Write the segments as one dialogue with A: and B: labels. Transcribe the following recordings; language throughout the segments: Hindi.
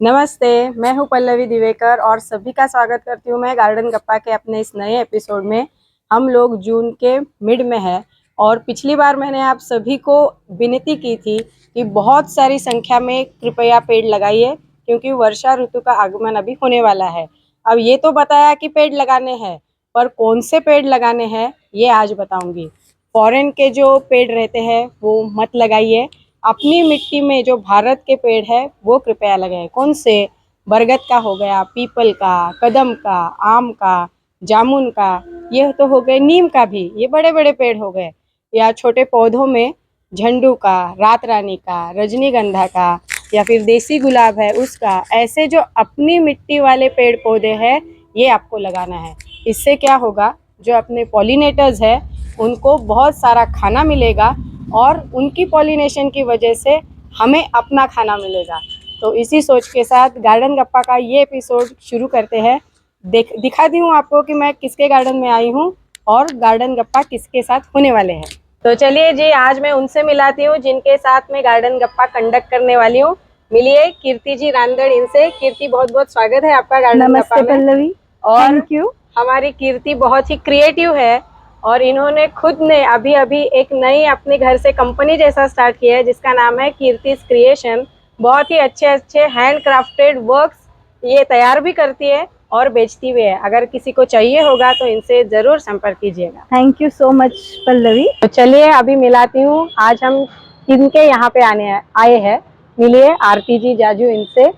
A: नमस्ते, मैं हूं पल्लवी दिवेकर और सभी का स्वागत करती हूं मैं गार्डन गप्पा के अपने इस नए एपिसोड में। हम लोग जून के मिड में है और पिछली बार मैंने आप सभी को विनती की थी कि बहुत सारी संख्या में कृपया पेड़ लगाइए क्योंकि वर्षा ऋतु का आगमन अभी होने वाला है। अब ये तो बताया कि पेड़ लगाने हैं, पर कौन से पेड़ लगाने हैं ये आज बताऊंगी। फॉरेन के जो पेड़ रहते हैं वो मत लगाइए, अपनी मिट्टी में जो भारत के पेड़ है वो कृपया लगाएं। कौन से? बरगद का हो गया, पीपल का, कदम का, आम का, जामुन का, ये तो हो गए, नीम का भी, ये बड़े बड़े पेड़ हो गए। या छोटे पौधों में झंडू का, रात रानी का, रजनीगंधा का, या फिर देसी गुलाब है उसका, ऐसे जो अपनी मिट्टी वाले पेड़ पौधे हैं ये आपको लगाना है। इससे क्या होगा, जो अपने पॉलिनेटर्स है उनको बहुत सारा खाना मिलेगा और उनकी पॉलिनेशन की वजह से हमें अपना खाना मिलेगा। तो इसी सोच के साथ गार्डन गप्पा का ये एपिसोड शुरू करते हैं। दिखाती हूँ आपको कि मैं किसके गार्डन में आई हूँ और गार्डन गप्पा किसके साथ होने वाले हैं। तो चलिए जी, आज मैं उनसे मिलाती हूँ जिनके साथ मैं गार्डन गप्पा कंडक्ट करने वाली हूँ। मिलिए कीर्ति जी रानगढ़ इनसे। कीर्ति, बहुत बहुत स्वागत है आपका गार्डन गप्पा में।
B: पल्लवी,
A: और
B: थैंक यू।
A: हमारी कीर्ति बहुत ही क्रिएटिव है और इन्होंने खुद ने अभी अभी एक नई अपने घर से कंपनी जैसा स्टार्ट किया है जिसका नाम है कीर्तिस क्रिएशन। बहुत ही अच्छे अच्छे हैंड क्राफ्टेड वर्क्स ये तैयार भी करती है और बेचती भी है। अगर किसी को चाहिए होगा तो इनसे जरूर संपर्क कीजिएगा।
B: Thank you so much Pallavi.
A: तो चलिए अभी मिलाती हूँ आज हम किनके यहाँ पे आए हैं। मिलिए आरती जी, जाजू इनसे।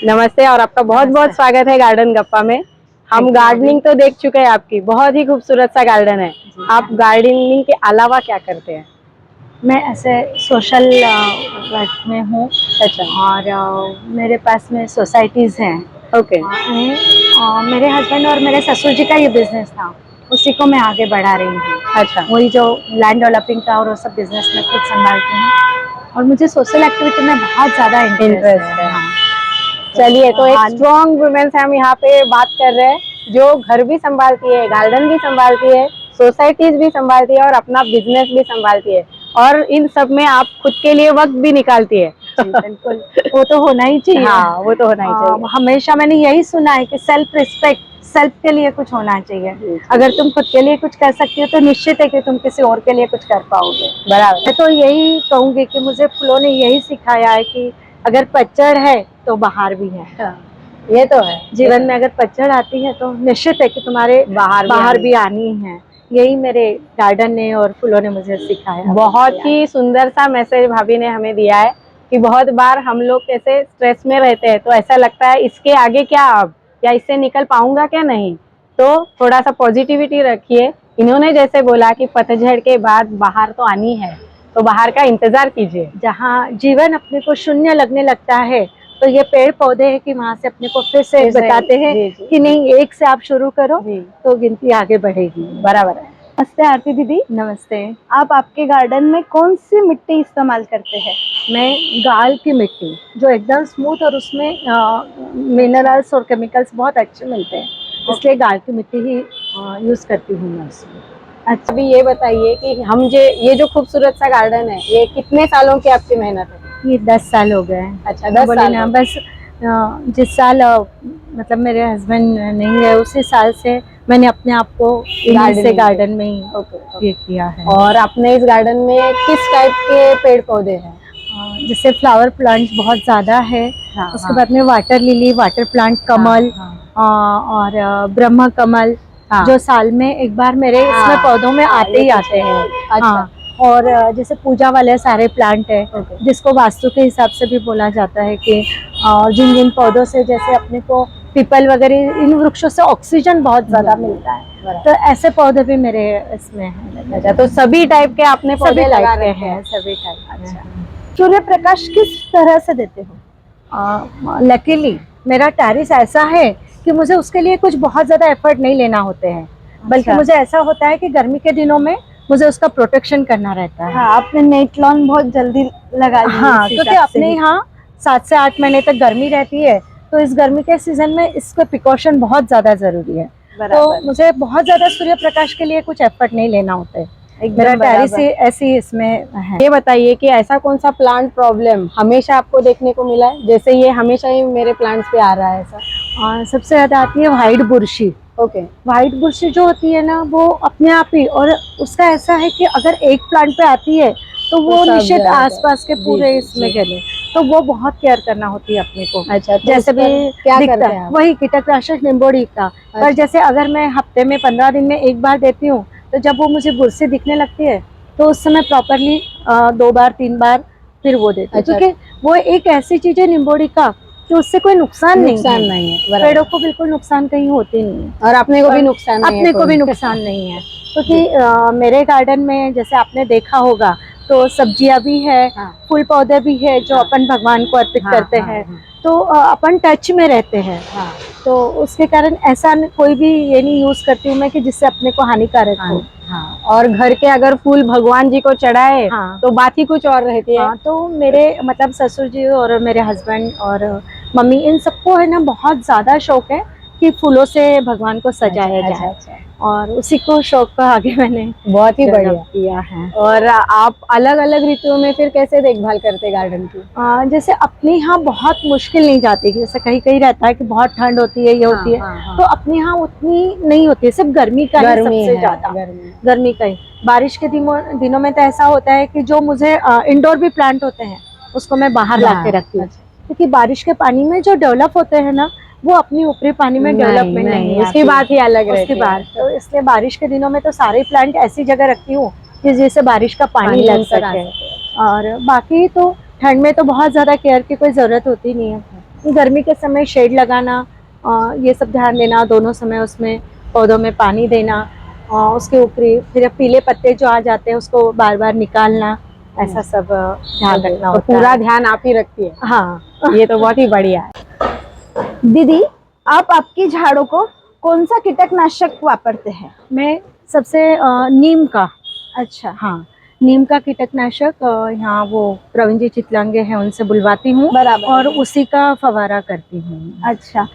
A: नमस्ते और आपका बहुत बहुत स्वागत है गार्डन गप्पा में। हम गार्डनिंग तो देख चुके हैं आपकी, बहुत ही खूबसूरत सा गार्डन है। आप गार्डनिंग के अलावा क्या करते हैं?
B: मैं ऐसे सोशल वर्क में हूँ।
A: अच्छा।
B: और मेरे पास में सोसाइटीज़ हैं।
A: ओके।
B: मेरे हस्बैंड और मेरे ससुर जी का ये बिजनेस था, उसी को मैं आगे बढ़ा रही हूँ।
A: अच्छा।
B: वही जो लैंड डेवलपिंग का और वो सब बिजनेस में खुद संभालती हूँ और मुझे सोशल एक्टिविटी में बहुत ज़्यादा इंटरेस्ट है। हाँ।
A: चलिए, तो एक स्ट्रॉन्ग वुमेन से हम यहाँ पे बात कर रहे हैं जो घर भी संभालती है, गार्डन भी संभालती है, सोसाइटीज भी संभालती है और अपना बिजनेस भी संभालती है, और इन सब में आप खुद के लिए वक्त भी निकालती है।
B: बिल्कुल, वो तो होना ही चाहिए।
A: हाँ, वो तो होना ही चाहिए।
B: हमेशा मैंने यही सुना है कि सेल्फ रिस्पेक्ट, सेल्फ के लिए कुछ होना चाहिए। अगर तुम खुद के लिए कुछ कर सकती हो तो निश्चित है कि तुम किसी और के लिए कुछ कर पाओगे।
A: बराबर।
B: मैं तो यही कहूंगी कि मुझे फूलों ने यही सिखाया है कि अगर पतझड़ है तो बाहर भी है।
A: ये तो है,
B: जीवन में अगर पतझड़ आती है तो निश्चित है कि तुम्हारे बाहर भी आनी है। यही मेरे गार्डन ने और फूलों ने मुझे सिखाया।
A: बहुत ही सुंदर सा मैसेज भाभी ने हमें दिया है कि बहुत बार हम लोग कैसे स्ट्रेस में रहते हैं तो ऐसा लगता है इसके आगे क्या, अब या इससे निकल पाऊंगा क्या नहीं। तो थोड़ा सा पॉजिटिविटी रखिए। इन्होंने जैसे बोला कि पतझड़ के बाद बाहर तो आनी है, तो बाहर का इंतजार कीजिए।
B: जहाँ जीवन अपने को शून्य लगने लगता है तो ये पेड़ पौधे हैं कि वहाँ से अपने को फिर से बताते हैं कि नहीं, एक से आप शुरू करो तो गिनती आगे बढ़ेगी।
A: बराबर है।
B: नमस्ते आरती दीदी। नमस्ते। आप आपके गार्डन में कौन सी मिट्टी इस्तेमाल करते हैं? मैं गाल की मिट्टी, जो एकदम स्मूथ और उसमें मिनरल्स और केमिकल्स बहुत अच्छे मिलते हैं, इसलिए गाल की मिट्टी ही यूज करती हूँ मैं उसमें।
A: अच्छा, अभी ये बताइए कि हम ये जो खूबसूरत सा गार्डन है ये कितने सालों की आपकी मेहनत है?
B: ये 10 साल हो गए।
A: अच्छा, 10 साल
B: ना, बस जिस साल मतलब मेरे हस्बैंड नहीं है उसी साल से मैंने अपने आप को गार्डन में ही ये किया है।
A: और अपने इस गार्डन में किस टाइप के पेड़ पौधे हैं?
B: जैसे फ्लावर प्लांट्स बहुत ज़्यादा है। उसके बाद में वाटर लिली, वाटर प्लांट, कमल, और ब्रह्म कमल, जो साल में एक बार मेरे इसमें पौधों में आते ही आते हैं।
A: अच्छा।
B: और जैसे पूजा वाले सारे प्लांट है, जिसको वास्तु के हिसाब से भी बोला जाता है कि जिन जिन पौधों से, जैसे अपने को पीपल वगैरह, इन वृक्षों से ऑक्सीजन बहुत ज्यादा मिलता है, तो ऐसे पौधे भी मेरे इसमें हैं।
A: अच्छा, तो सभी टाइप के आपने पौधे लगा रखे हैं?
B: सभी टाइप। अच्छा, सूर्य प्रकाश किस तरह से देते हो? लकीली मेरा टेरेस ऐसा है कि मुझे उसके लिए कुछ बहुत ज्यादा एफर्ट नहीं लेना होते हैं। बल्कि मुझे ऐसा होता है कि गर्मी के दिनों में मुझे उसका प्रोटेक्शन करना रहता है। आपने नेट लॉन बहुत जल्दी लगा ली। क्योंकि अपने यहाँ 7 से 8 महीने तक गर्मी रहती है, तो इस गर्मी के सीजन में इसका प्रिकॉशन बहुत ज्यादा जरूरी है। तो मुझे बहुत ज्यादा सूर्य प्रकाश के लिए कुछ एफर्ट नहीं लेना होता है। मेरा
A: एकदम
B: टेरिस
A: बराबर।
B: ऐसी इसमें है।
A: ये बताइए कि ऐसा कौन सा प्लांट प्रॉब्लम हमेशा आपको देखने को मिला है, जैसे ये हमेशा ही मेरे प्लांट्स पे आ रहा है ऐसा?
B: सबसे ज्यादा आती है व्हाइट बुरशी।
A: ओके।
B: व्हाइट बुरशी जो होती है ना, वो अपने आप ही, और उसका ऐसा है कि अगर एक प्लांट पे आती है तो वो
A: सब
B: निश्चित
A: जगह पे।
B: आसपास के
A: जी,
B: पूरे
A: जी,
B: इसमें
A: जी।
B: गले, तो वो बहुत केयर करना होती है अपने को।
A: अच्छा, तो
B: जैसे
A: उस
B: भी
A: पर क्या
B: दिखता
A: करते हैं आप?
B: वही कीटकनाशक निम्बोडी का। पर
A: अच्छा।
B: जैसे अगर मैं हफ्ते में 15 दिन में एक बार देती हूँ, तो जब वो मुझे बुरशी दिखने लगती है तो उस समय प्रॉपरली 2 बार 3 बार फिर वो देती हूँ।
A: अच्छा।
B: क्योंकि वो एक ऐसी चीज है निम्बोडी का कि उससे कोई नुकसान
A: नुकसान
B: नहीं है।
A: नहीं है, बराबर।
B: पेड़ों को बिल्कुल नुकसान कहीं होती नहीं है,
A: और अपने को भी
B: और
A: नुकसान नहीं है
B: अपने को भी
A: कोई।
B: नुकसान नहीं है। क्योंकि मेरे गार्डन में जैसे आपने देखा होगा तो सब्जियां भी है,
A: हाँ।
B: फूल पौधे भी है जो
A: हाँ।
B: अपन भगवान को अर्पित
A: हाँ,
B: करते
A: हाँ,
B: हैं।
A: हाँ।
B: तो अपन टच में रहते हैं,
A: हाँ,
B: तो उसके कारण ऐसा कोई भी ये नहीं यूज करती हूँ मैं कि जिससे अपने को हानिकारक हो।
A: हाँ, हाँ। और घर के अगर फूल भगवान जी को चढ़ाए
B: हाँ।
A: तो बात ही कुछ और रहती है।
B: हाँ, तो मेरे मतलब ससुर जी और मेरे हस्बैंड और मम्मी, इन सबको है ना बहुत ज्यादा शौक है कि फूलों से भगवान को सजाया
A: अच्छा,
B: जाए,
A: अच्छा।
B: और उसी को शौक को आगे मैंने
A: बहुत ही
B: डेवलप
A: बढ़िया।
B: किया है।
A: और आप अलग अलग ऋतुओं में फिर कैसे देखभाल करते गार्डन की?
B: जैसे अपने यहाँ बहुत मुश्किल नहीं जाती, जैसे कहीं कहीं रहता है कि बहुत ठंड होती है, ये होती है,
A: हाँ, हाँ।
B: तो अपने यहाँ उतनी नहीं होती है, सिर्फ गर्मी का ही
A: गर्मी
B: सबसे
A: है,
B: ज्यादा।
A: गर्मी है।
B: गर्मी का ही। बारिश के दिनों में तो ऐसा होता है कि जो मुझे इंडोर भी प्लांट होते हैं उसको मैं बाहर ला के रखती हूँ।
A: अच्छा।
B: क्योंकि बारिश के पानी में जो डेवलप होते हैं ना, वो अपनी ऊपरी पानी में डेवलपमेंट नहीं
A: उसकी
B: आती
A: बात ही अलग
B: उसकी
A: रहती है।
B: बात। तो इसलिए बारिश के दिनों में तो सारे प्लांट ऐसी जगह रखती हूँ कि जिससे बारिश का पानी लग
A: उन तक आ
B: सके।
A: सके।
B: और बाकी तो ठंड में तो बहुत ज़्यादा केयर की कोई ज़रूरत होती नहीं है। गर्मी के समय शेड लगाना, ये सब ध्यान देना, दोनों समय उसमें पौधों में पानी देना, उसके ऊपरी फिर पीले पत्ते जो आ जाते हैं उसको बार बार निकालना, ऐसा सब ध्यान रखना
A: तो
B: होता
A: पूरा
B: है।
A: ध्यान आप ही रखती है।
B: हाँ।
A: ये तो बहुत ही बढ़िया है।
C: दीदी, आप आपकी झाड़ों को कौन सा कीटकनाशक वापरते हैं?
B: मैं सबसे नीम का।
C: अच्छा।
B: हाँ, नीम का कीटकनाशक यहाँ वो प्रवीण जी चितलांगे हैं उनसे बुलवाती हूँ,
C: बराबर।
B: और उसी का फवारा करती हूँ।
C: अच्छा।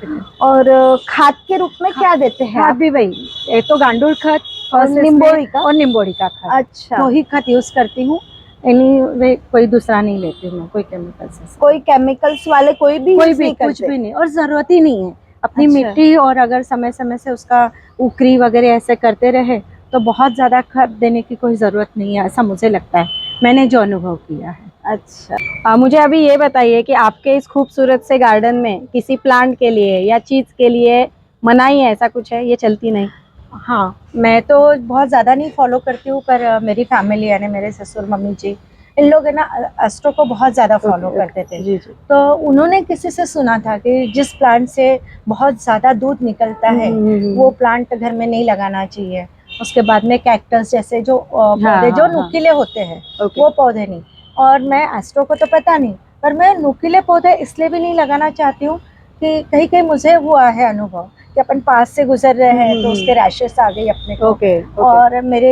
C: और खाद के रूप में क्या देते हैं
B: खाद
C: आप?
B: भी वही, एक तो गांडूल खाद
C: और
B: फर्स्ट
C: निम्बोड़ी का?
B: और निम्बोड़ी का खाद।
C: अच्छा।
B: दो ही खाद यूज करती हूँ, एनी कोई दूसरा नहीं लेती हूँ मैं, कोई केमिकल से।
C: कोई केमिकल्स वाले कोई भी
B: कोई
C: यूज
B: भी
C: नहीं
B: कुछ
C: करते?
B: भी नहीं, और जरूरत ही नहीं है। अपनी
C: अच्छा।
B: मिट्टी, और अगर समय समय से उसका उकरी वगैरह ऐसे करते रहे तो बहुत ज्यादा खाद देने की कोई जरूरत नहीं है, ऐसा मुझे लगता है, मैंने जो अनुभव किया है।
C: अच्छा।
A: मुझे अभी ये बताइए कि आपके इस खूबसूरत से गार्डन में किसी प्लांट के लिए या चीज के लिए मनाही है, ऐसा कुछ है, ये चलती नहीं?
B: हाँ, मैं तो बहुत ज़्यादा नहीं फॉलो करती हूँ, पर मेरी फैमिली यानी मेरे ससुर मम्मी जी, इन लोग है ना एस्ट्रो को बहुत ज़्यादा फॉलो करते थे।
A: जी, जी।
B: तो उन्होंने किसी से सुना था कि जिस प्लांट से बहुत ज़्यादा दूध निकलता है वो प्लांट घर में नहीं लगाना चाहिए। उसके बाद में कैक्टस जैसे जो पौधे जो
A: हाँ।
B: नुकीले होते हैं,
A: ओके।
B: वो पौधे नहीं। और मैं एस्ट्रो को तो पता नहीं, पर मैं नुकीले पौधे इसलिए भी नहीं लगाना चाहती हूँ कि कहीं कहीं मुझे हुआ है अनुभव कि अपन पास से गुजर रहे हैं तो उसके रैशेस आ गई अपने को।
A: ओके।
B: और मेरे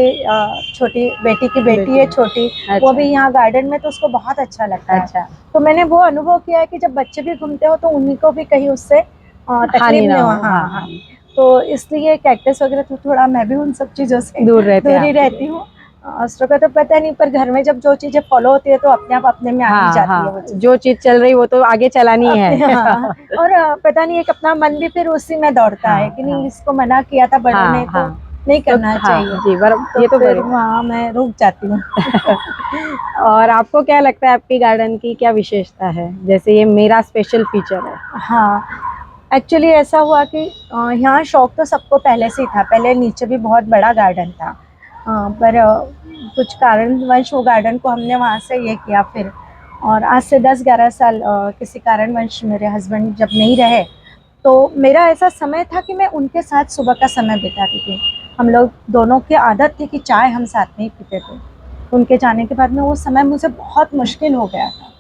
B: छोटी बेटी की बेटी है छोटी, वो भी यहाँ गार्डन में, तो उसको बहुत अच्छा लगता है।
A: अच्छा।
B: तो मैंने वो अनुभव किया है कि जब बच्चे भी घूमते हो तो उन्हीं को भी कहीं उससे तकलीफ
A: हानि ना
B: नहीं हो।
A: हो।
B: हाँ, हाँ। तो इसलिए कैक्टस वगैरह तो थोड़ा मैं भी उन सब चीजों से
A: दूर रहते हैं
B: दूर ही
A: आप।
B: रहती हूँ। अस्ट्रो का तो पता नहीं, पर घर में जब जो चीजें फॉलो होती है तो अपने आप अपने में आ ही जाती है वो चीज़।
A: जो चीज चल रही वो तो आगे चलानी है।
B: हाँ, और पता नहीं एक अपना मन भी फिर उसी में दौड़ता है कि नहीं, इसको मना किया था बड़ों ने तो नहीं करना चाहिए।
A: जी,
B: तो
A: ये तो
B: फिर
A: बढ़िया।
B: वहाँ मैं रुक जाती हूँ।
A: और आपको क्या लगता है आपकी गार्डन की क्या विशेषता है, जैसे ये मेरा स्पेशल फीचर है?
B: हाँ, एक्चुअली ऐसा हुआ कि यहाँ शौक तो सबको पहले से ही था, पहले नीचे भी बहुत बड़ा गार्डन था, पर कुछ कारणवश वो गार्डन को हमने वहाँ से ये किया फिर। और आज से 10-11 साल किसी कारणवश मेरे हस्बैंड जब नहीं रहे, तो मेरा ऐसा समय था कि मैं उनके साथ सुबह का समय बिताती थी। हम लोग दोनों की आदत थी कि चाय हम साथ में ही पीते थे। उनके जाने के बाद में वो समय मुझे बहुत मुश्किल हो गया था,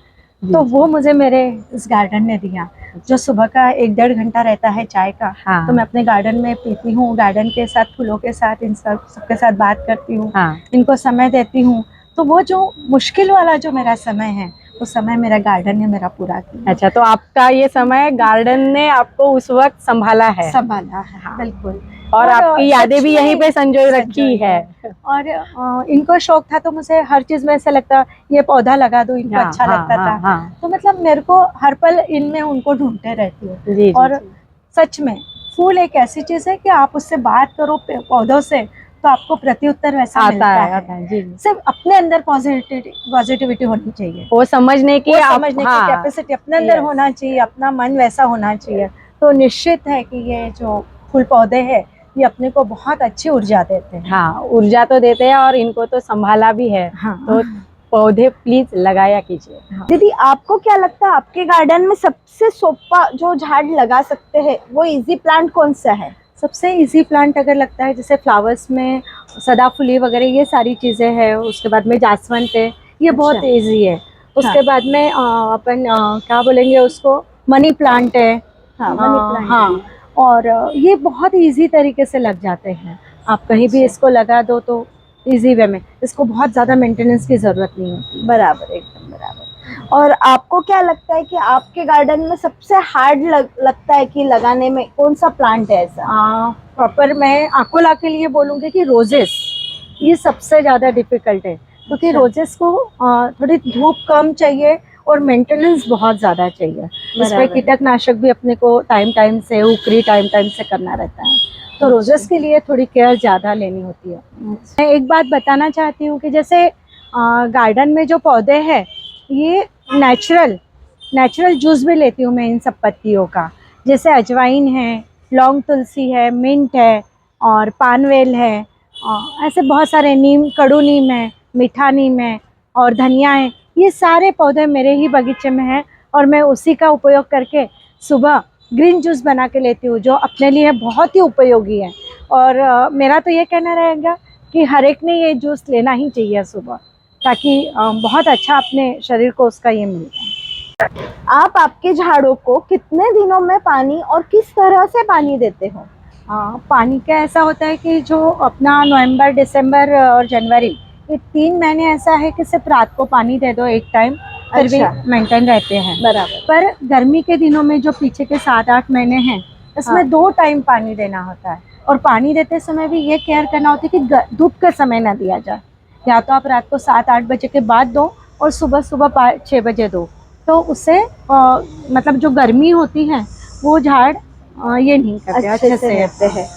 B: तो वो मुझे मेरे इस गार्डन ने दिया, जो सुबह का 1-1.5 घंटा रहता है चाय का। तो मैं अपने गार्डन में पीती हूँ, गार्डन के साथ, फूलों के साथ, इन सबके साथ बात करती हूँ, इनको समय देती हूँ। तो वो जो मुश्किल वाला जो मेरा समय है उस समय मेरा गार्डन ने मेरा पूरा किया,
A: अच्छा, तो आपका ये समय गार्डन ने आपको उस वक्त संभाला है
B: संभाला है। हाँ, बिल्कुल।
A: और आपकी यादें
B: सच
A: भी
B: में
A: यहीं पे संजोए रखी
B: संजोए
A: है।
B: और इनको शौक था तो मुझे हर चीज में ऐसा लगता ये पौधा लगा दो, इनको
A: हाँ,
B: अच्छा
A: हाँ,
B: लगता
A: हाँ,
B: था।
A: हाँ।
B: तो मतलब मेरे को हर पल इनमें उनको ढूंढते रहती हूँ।
A: जी,
B: और
A: जी।
B: सच में फूल एक ऐसी चीज है कि आप उससे बात करो पौधों से तो आपको प्रत्युत्तर वैसा मिलता है।
A: आता है जी।
B: सिर्फ अपने अंदर पॉजिटिविटी होनी चाहिए,
A: वो समझने की
B: वो
A: आप,
B: समझने की
A: हाँ,
B: कैपेसिटी अपने अंदर
A: yes।
B: होना चाहिए, अपना मन वैसा होना चाहिए। तो निश्चित है कि ये जो फूल पौधे हैं ये अपने को बहुत अच्छी ऊर्जा देते हैं।
A: हाँ, ऊर्जा तो देते हैं और इनको तो संभाला भी है।
B: हाँ।
A: तो पौधे प्लीज लगाया कीजिए।
B: हाँ।
C: दीदी आपको क्या लगता है आपके गार्डन में सबसे सोपा जो झाड़ लगा सकते हैं वो इजी प्लांट कौन सा है?
B: सबसे इजी प्लांट अगर लगता है जैसे फ्लावर्स में सदाफुली वगैरह ये सारी चीज़ें हैं, उसके बाद में जासवंत है, ये बहुत
C: अच्छा।
B: इजी है। उसके
C: हाँ।
B: बाद में अपन क्या बोलेंगे उसको, मनी प्लांट है।
C: हाँ, मनी प्लांट
B: हाँ,
C: भी।
B: और ये बहुत इजी तरीके से लग जाते हैं। आप कहीं भी
C: अच्छा।
B: इसको लगा दो तो इजी वे में, इसको बहुत ज़्यादा मेंटेनेंस की ज़रूरत नहीं होती।
C: बराबर, एकदम बराबर। और आपको क्या लगता है कि आपके गार्डन में सबसे हार्ड लगता है कि लगाने में कौन सा प्लांट है ऐसा?
B: प्रॉपर मैं अकोला के लिए बोलूँगी कि रोजेस ये सबसे ज़्यादा डिफिकल्ट है, क्योंकि
C: अच्छा।
B: रोजेस को थोड़ी धूप कम चाहिए और मेंटेनेंस बहुत ज़्यादा चाहिए। इसमें
C: बराबर।
B: कीटनाशक भी अपने को टाइम टाइम से, ऊपरी टाइम टाइम से करना रहता है। तो रोजेस के लिए थोड़ी केयर ज़्यादा लेनी होती है।
C: अच्छा।
B: मैं एक बात बताना चाहती हूँ कि जैसे गार्डन में जो पौधे हैं ये नेचुरल जूस भी लेती हूँ मैं इन सब पत्तियों का। जैसे अजवाइन है, लौंग तुलसी है, मिंट है और पानवेल है, ऐसे बहुत सारे नीम, कड़ू नीम है, मीठा नीम है और धनिया है। ये सारे पौधे मेरे ही बगीचे में हैं और मैं उसी का उपयोग करके सुबह ग्रीन जूस बना के लेती हूँ, जो अपने लिए बहुत ही उपयोगी है। और मेरा तो ये कहना रहेगा कि हर एक ने ये जूस लेना ही चाहिए सुबह, ताकि बहुत अच्छा अपने शरीर को उसका ये मिलता है।
C: आप आपके झाड़ों को कितने दिनों में पानी और किस तरह से पानी देते हो?
B: पानी का ऐसा होता है कि जो अपना नवंबर, दिसंबर और जनवरी, ये 3 महीने ऐसा है कि सिर्फ रात को पानी दे दो एक टाइम, फिर भी
C: अच्छा।
B: मेंटेन रहते हैं।
C: बराबर।
B: पर गर्मी के दिनों में जो पीछे के 7-8 महीने हैं, इसमें
C: हाँ।
B: 2 टाइम पानी देना होता है। और पानी देते समय भी ये केयर करना होता है कि धूप का समय ना दिया जाए। या तो आप रात को 7-8 बजे के बाद दो और सुबह सुबह 5-6 बजे दो, तो उससे मतलब जो गर्मी होती है वो झाड़ ये नहीं करते,
C: अच्छे से रहते हैं।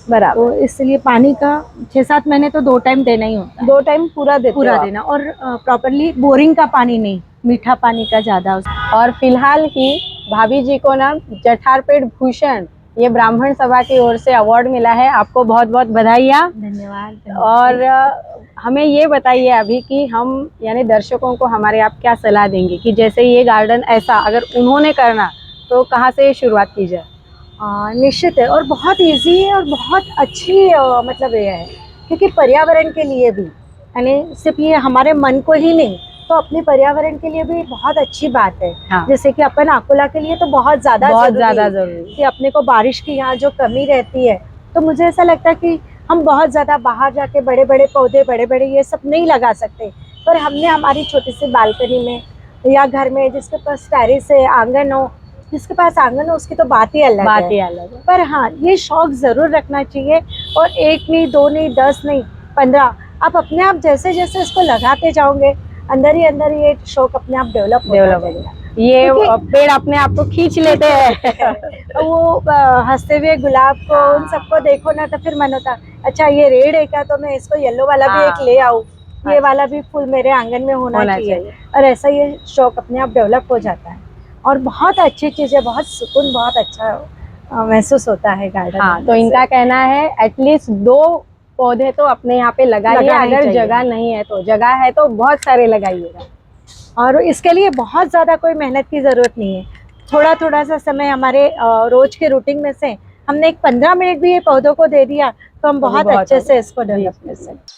C: बराबर।
B: तो इसलिए पानी का 6-7 महीने तो 2 टाइम देना ही होता है।
C: 2 टाइम पूरा देते
B: पूरा
C: हो आप?
B: देना, और प्रॉपरली बोरिंग का पानी नहीं, मीठा पानी का ज़्यादा।
A: और फिलहाल ही भाभी जी को ना जठारपेट भूषण ये ब्राह्मण सभा की ओर से अवार्ड मिला है। आपको बहुत बहुत बधाइयाँ।
B: धन्यवाद।
A: और हमें ये बताइए अभी कि हम यानी दर्शकों को हमारे आप क्या सलाह देंगे कि जैसे ये गार्डन ऐसा अगर उन्होंने करना तो कहाँ से शुरुआत की जाए?
B: निश्चित है, और बहुत इजी है और बहुत अच्छी मतलब ये है, क्योंकि पर्यावरण के लिए भी, यानी सिर्फ ये हमारे मन को ही नहीं, तो अपने पर्यावरण के लिए भी बहुत अच्छी बात है।
A: हाँ।
B: जैसे कि अपन अकोला के लिए तो बहुत ज़्यादा
A: जरूरी
B: कि अपने को बारिश की यहाँ जो कमी रहती है, तो मुझे ऐसा लगता है कि हम बहुत ज़्यादा बाहर जाके बड़े बड़े पौधे, बड़े बड़े ये सब नहीं लगा सकते, पर हमने हमारी छोटी सी बालकनी में या घर में, जिसके पास टेरेस है, आंगन हो, जिसके पास आंगन हो, उसकी तो बात ही अलग है। पर हाँ, ये शौक ज़रूर रखना चाहिए, और 1 नहीं, 2 नहीं, 10 नहीं, 15, आप अपने आप जैसे जैसे इसको लगाते जाओगे अंदर ही अंदर ये शौक अपने आप डेवलप होगा।
A: ये पेड़ अपने आप को खींच लेते हैं।
B: वो हंसते हुए गुलाब को, उन सबको देखो ना तो फिर मन होता, अच्छा ये रेड है क्या, तो मैं इसको येलो वाला भी एक ले आऊँ, ये वाला भी फूल मेरे आंगन में होना चाहिए। और ऐसा ये शौक अपने आप डेवलप हो जाता है, और बहुत अच्छी चीज़ है, बहुत सुकून, बहुत अच्छा महसूस होता है गार्डन।
A: हाँ, तो इनका कहना है एटलीस्ट 2 पौधे तो अपने यहाँ पे लगाइए, अगर जगह नहीं है तो, जगह है तो बहुत सारे लगाइएगा।
B: और इसके लिए बहुत ज़्यादा कोई मेहनत की ज़रूरत नहीं है, थोड़ा थोड़ा सा समय हमारे रोज के रूटीन में से हमने एक 15 मिनट भी ये पौधों को दे दिया तो हम बहुत अच्छे से इसको डेवलप कर सकते हैं।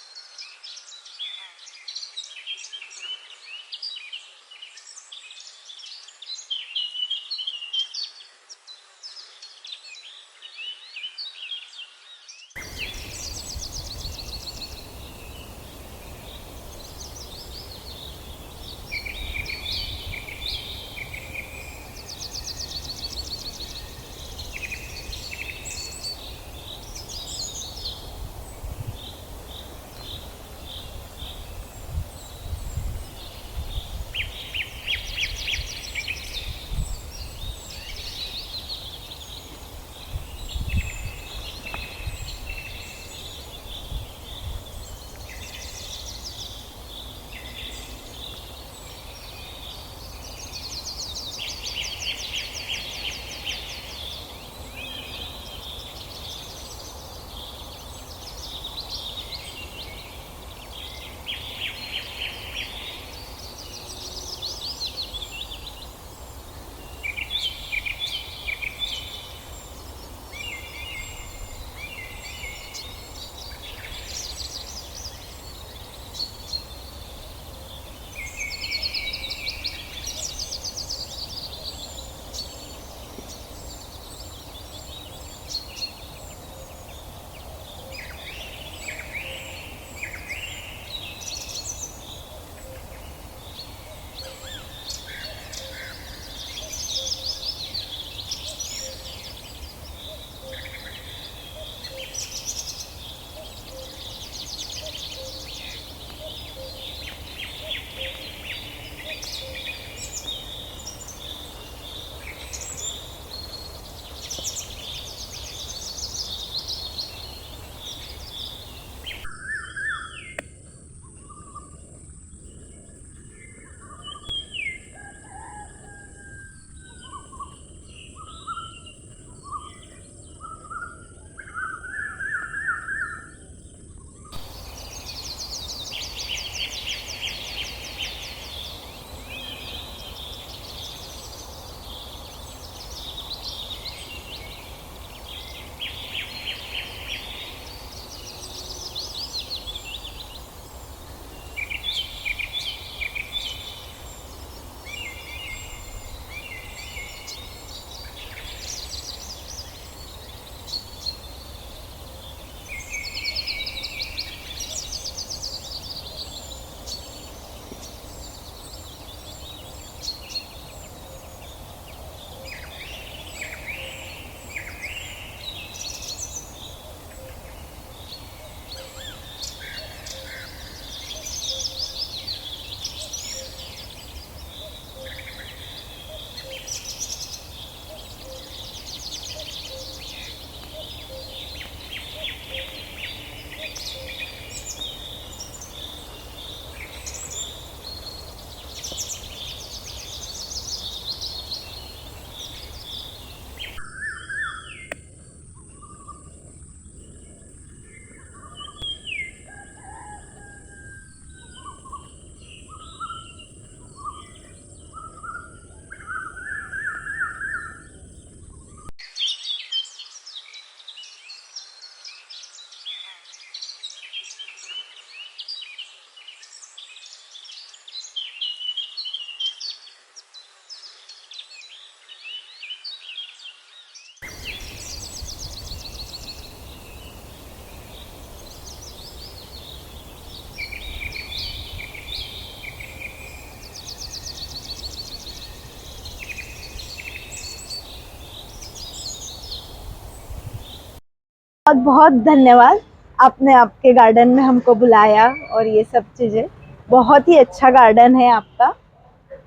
C: बहुत बहुत धन्यवाद, आपने आपके गार्डन में हमको बुलाया और ये सब चीजें। बहुत ही अच्छा गार्डन है आपका।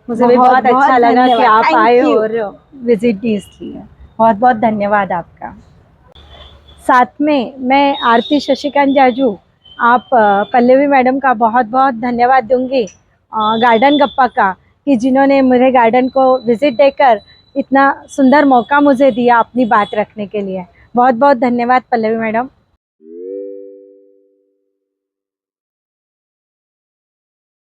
B: मुझे भी
C: बहुत
B: बहुत अच्छा
C: बहुत
B: लगा कि
C: धन्यवाद।
B: आप
C: Thank
B: आए
C: you.
B: और विजिट दी इसलिए बहुत बहुत धन्यवाद आपका। साथ में मैं आरती शशिकांत जाजू, आप पल्लवी मैडम का बहुत बहुत धन्यवाद दूंगी गार्डन गप्पा का, कि जिन्होंने मेरे गार्डन को विजिट देकर इतना सुंदर मौका मुझे दिया अपनी बात रखने के लिए। बहुत बहुत धन्यवाद पल्लवी मैडम।